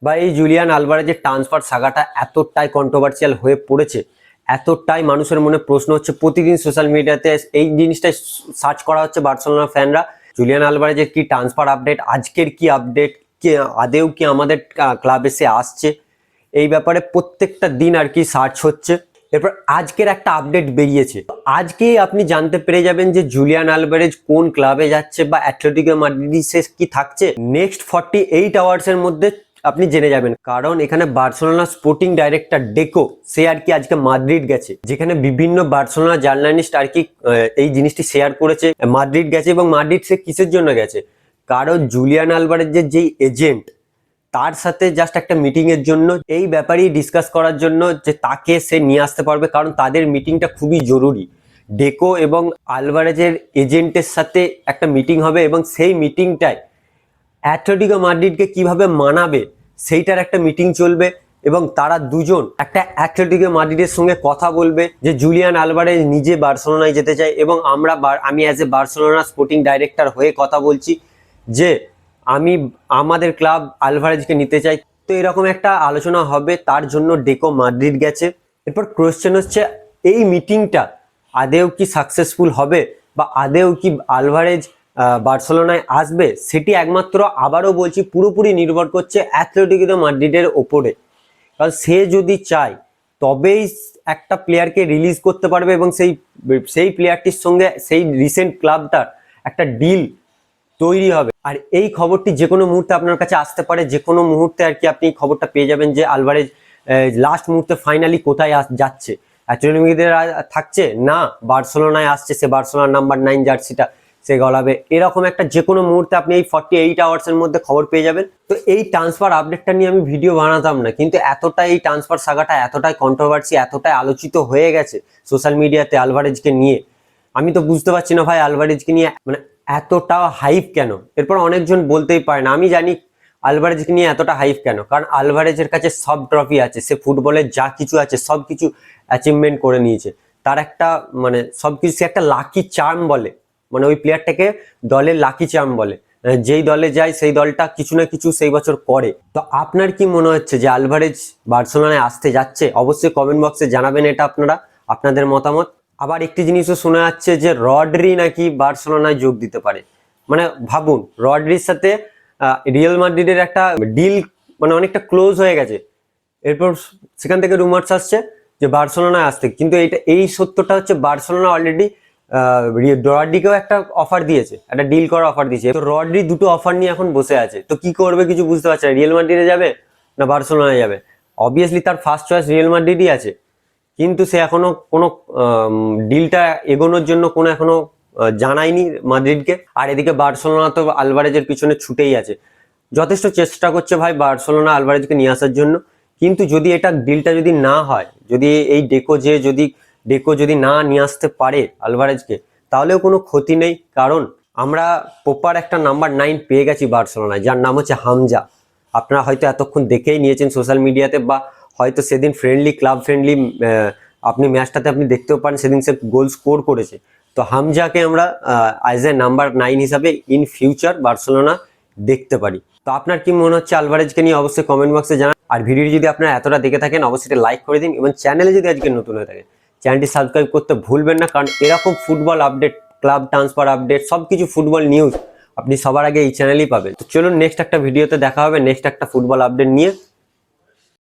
বা এই Julian আলভারেজের transfer সাগাটা এতটাই কন্ট্রোভার্সিয়াল হয়ে পড়েছে, এতটাই মানুষের মনে প্রশ্ন হচ্ছে, প্রতিদিন সোশ্যাল মিডিয়াতে এই জিনিসটাই সার্চ করা হচ্ছে বার্সেলোনা ফ্যানরা। জুলিয়ান আলভারেজের কি ট্রান্সফার আপডেট, আজকের কি আপডেট, কি আদেও কি আমাদের ক্লাবে সে আসছে, এই ব্যাপারে প্রত্যেকটা দিন আর কি সার্চ হচ্ছে। এরপর আজকের একটা আপডেট বেরিয়েছে, আজকে আপনি জানতে পেরে যাবেন যে জুলিয়ান আলভারেজ কোন ক্লাবে যাচ্ছে বা অ্যাটলেটিকো মাদ্রিদে সে কি থাকছে নেক্সট 48 আওয়ার্সের মধ্যে আপনি জেনে যাবেন। কারণ এখানে বার্সেলোনা স্পোর্টিং ডাইরেক্টর ডেকো সে আর কি আজকে মাদ্রিদ গেছে, যেখানে বিভিন্ন বার্সেলোনা জার্নালিস্ট আর কি এই জিনিসটি শেয়ার করেছে। মাদ্রিদ গেছে এবং মাদ্রিদ সে কিসের জন্য গেছে, কারণ জুলিয়ান আলভারেজের যেই এজেন্ট তার সাথে জাস্ট একটা মিটিং এর জন্য, এই ব্যাপারেই ডিসকাস করার জন্য যে তাকে সে নিয়ে আসতে পারবে, কারণ তাদের মিটিংটা খুবই জরুরি। ডেকো এবং আলভারেজের এজেন্টের সাথে একটা মিটিং হবে এবং সেই মিটিংটায় অ্যাটলেটিকো মাদ্রিদকে কিভাবে মানাবে সেইটার একটা মিটিং চলবে এবং তারা দুজন একটা অ্যাটলেটিকো মাদ্রিদের সঙ্গে কথা বলবে যে জুলিয়ান আলভারেজ নিজে বার্সেলোনায় যেতে চায় এবং আমি as a Barcelona sporting director হয়ে কথা বলছি যে আমি আমাদের ক্লাব আলভারেজকে নিতে চাই। তো এরকম একটা আলোচনা হবে, তার জন্য ডেকো মাদ্রিদ গেছে। এরপর কোয়েশ্চেন হচ্ছে এই মিটিংটা আদেও কি সাকসেসফুল হবে বা আদেও কি আলভারেজ বার্সেলোনায় আসবে, সেটি একমাত্র আবারও বলছি পুরোপুরি নির্ভর করছে অ্যাটলেটিকো মাদ্রিদের ওপরে। কারণ সে যদি চায় তবেই একটা প্লেয়ারকে রিলিজ করতে পারবে এবং সেই প্লেয়ারটির সঙ্গে সেই রিসেন্ট ক্লাবটার একটা ডিল তৈরি হবে। আর এই খবরটি যে কোনো মুহূর্তে আপনার কাছে আসতে পারে, যে কোনো মুহূর্তে আর কি আপনি খবরটা পেয়ে যাবেন যে আলভারেজ লাস্ট মুহূর্তে ফাইনালি কোথায় যাচ্ছে, অ্যাটলেটিকো থাকছে না বার্সেলোনায় আসছে, সে বার্সেলোনার নাম্বার 9 জার্সিটা সে গলাবে, এরকম একটা যে কোনো মুহূর্তে আপনি এই 48 আওয়ার্সের মধ্যে খবর পেয়ে যাবেন। তো এই ট্রান্সফার আপডেটটা নিয়ে আমি ভিডিও বানাতাম না, কিন্তু এতটাই এই ট্রান্সফার সাগাটা এতটাই কন্ট্রোভার্সি, এতটাই আলোচিত হয়ে গেছে সোশ্যাল মিডিয়াতে আলভারেজকে নিয়ে, আমি তো বুঝতে পারছি না ভাই আলভারেজকে নিয়ে মানে এতটা হাইপ কেন। এরপর অনেকজন বলতেই পারে না, আমি জানি আলভারেজকে নিয়ে এতটা হাইপ কেন, কারণ আলভারেজের কাছে সব ট্রফি আছে, সে ফুটবলের যা কিছু আছে সব কিছু অ্যাচিভমেন্ট করে নিয়েছে, তার একটা মানে সবকিছু, সে একটা লাকি চার্ম বলে, মানে ওই প্লেয়ারটাকে দলের লাকি চার্ম বলে, যেই দলে যায় সেই দলটা কিছু না কিছু সেই বছর করে। তো আপনার কি মনে হচ্ছে যে আলভারেজ বার্সেলোনায় আসতে যাচ্ছে? অবশ্যই কমেন্ট বক্সে জানাবেন এটা আপনারা, আপনাদের মতামত। আবার একটি জিনিসও শোনা যাচ্ছে যে রডরি নাকি বার্সেলোনায় যোগ দিতে পারে। মানে ভাবুন, রডরির সাথে রিয়াল মাদ্রিদের একটা ডিল মানে অনেকটা ক্লোজ হয়ে গেছে, এরপর সেখান থেকে রুমার্স আসছে যে বার্সেলোনায় আসতে, কিন্তু এই সত্যটা হচ্ছে বার্সেলোনা অলরেডি রডরিকেও একটা অফার দিয়েছে, একটা ডিল করার অফার দিয়েছে। তো রডরি দুটো অফার নিয়ে এখন বসে আছে, তো কি করবে কিছু বুঝতে পারছে না, রিয়াল মাদ্রিদে যাবে না বার্সেলোনায় যাবে। অবভিয়াসলি তার ফার্স্ট চয়েস রিয়াল মাদ্রিদই আছে, কিন্তু সে এখনো কোনো ডিলটা এগোনোর জন্য কোনো এখনো জানায়নি মাদ্রিদকে। আর এদিকে বার্সেলোনা তো আলভারেজের পিছনে ছুটেই আছে, যথেষ্ট চেষ্টা করছে ভাই বার্সেলোনা আলভারেজকে নিয়ে আসার জন্য। কিন্তু যদি এটা ডিলটা যদি না হয়, যদি এই ডেকো যদি না নিয়ে আসতে পারে আলভারেজকে, তাহলেও কোনো ক্ষতি নেই, কারণ আমরা প্রপার একটা নাম্বার 9 পেয়ে গেছি বার্সেলোনায়, যার নাম হচ্ছে হামজা। আপনারা হয়তো এতক্ষণ দেখেই নিয়েছেন সোশ্যাল মিডিয়াতে, বা হয়তো সেদিন ক্লাব ফ্রেন্ডলি আপনি ম্যাচটাতে আপনি দেখতেও পারেন, সেদিন সে গোল স্কোর করেছে। তো হামজাকে আমরা অ্যাজ এ নাম্বার 9 হিসাবে ইন ফিউচার বার্সেলোনা দেখতে পারি। তো আপনার কি মনে হচ্ছে আলভারেজকে নিয়ে অবশ্যই কমেন্ট বক্সে জানান। আর ভিডিওটি যদি আপনারা এতটা দেখে থাকেন অবশ্যই লাইক করে দিন, এবং চ্যানেলে যদি আজকে নতুন হয়ে থাকেন চ্যানেলটি সাবস্ক্রাইব করতে ভুলবেন না, কারণ এরকম football update, club transfer update, সবকিছু ফুটবল নিউজ আপনি সবার আগে এই চ্যানেলেই পাবেন। তো চলুন নেক্সট একটা ভিডিওতে দেখা হবে নেক্সট একটা ফুটবল আপডেট নিয়ে।